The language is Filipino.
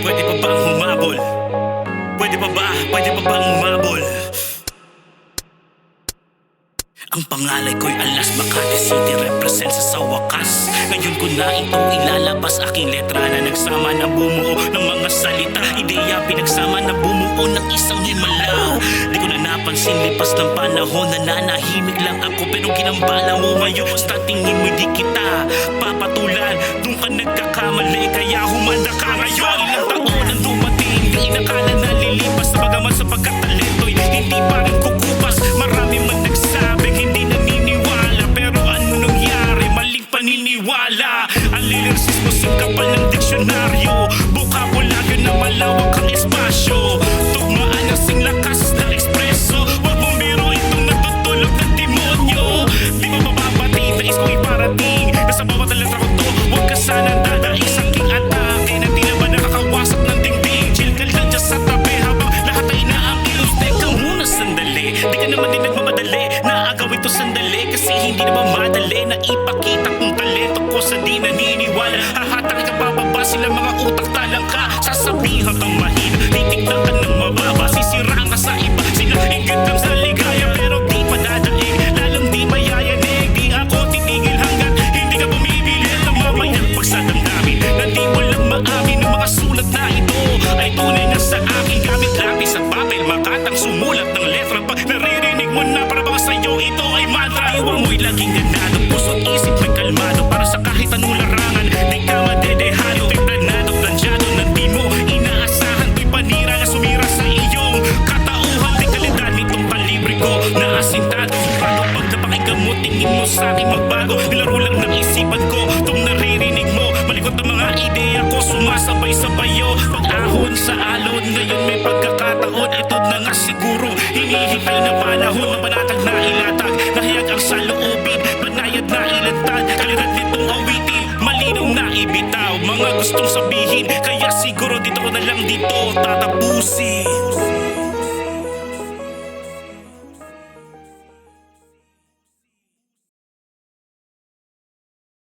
Pwede pa bang humabol? Pwede pa ba? Pwede pa bang umabol? Ang pangalay ko'y Alas, Makati City represents sa wakas. Ngayon ko na ito ilalabas, aking letra na nagsama na bumuo ng mga salita, ideya pinagsama na bumuo ng isang himala. Di ko na napansin lipas ng panahon, nananahimik lang ako pero ginambala mo ngayon. Sa tingin mo di kita papatulan, dun ka nagkakamali kaya humanda ka ngayon. Ilang taon ang dumating, di inakala na lilipas, bagaman sa pagkataleto'y hindi pa rin kukupas. Marami man nagsabing hindi naniniwala, pero ano nangyari? Maling paniniwala. Ang lilirsismo singkapal ng diksyonaryo, bukabularyo na malawak ang espasyo, tugmaan ang singlakas ng ekspreso. Huwag mong biro itong natutulog ng demonyo. Di mo mababati, nais kong iparating na sa bawat letra ko to, huwag ka sanang dadaing sa aking atake na di naman nakakawasak ng dingding. Chill ka lang dyan sa tabi habang lahat ay inaangkilos. Teka muna sandali, di ka naman din nagmamadali na agawin to sandali, kasi hindi naman madali na ipakita kung talento ko sa di naniniwala. Hahatang ka bababa, sila mga utak talang ka, sasabihan kang mahina, titignan ka ng mababa, sisiraan ka sa iba, sila higit lang sa ligaya pero di pa dadaig, lalong di mayayanig. Di ako titigil hanggat hindi ka bumibili ng mamayang pagsadamdamin na di mo lang maamin ng mga sulat na ito ay tunay na sa akin. Gamit lapis at papel, makatang sumulat ng letra. Pag naririnig mo na para baka sa'yo ito ay mantra, iwan mo'y laging ganado, puso't isip may kalmado, para sa kahit anong larangan di ka madedehado. Ito'y planado, plansyado na di mo inaasahan, to'y panira na sumira sa iyong katauhan. Di kalidad nitong kalibre ko na asintado, paano pag napakinggan mo tingin mo sa'kin magbago? Nilaro lang ng isipan ko itong naririnig mo, malikot ang mga ideya ko sumasabay sa bayo. Pag-ahon sa alon, ngayon may pagkakataon, ito na nga siguro hinihintay na panahon na panatag na ilatag, nahiyag ang saloobin, banayad na ilantad, kalidad nitong awitin, malinaw na ibitaw mga gustong sabihin, kaya siguro dito ko na lang dito tatapusin.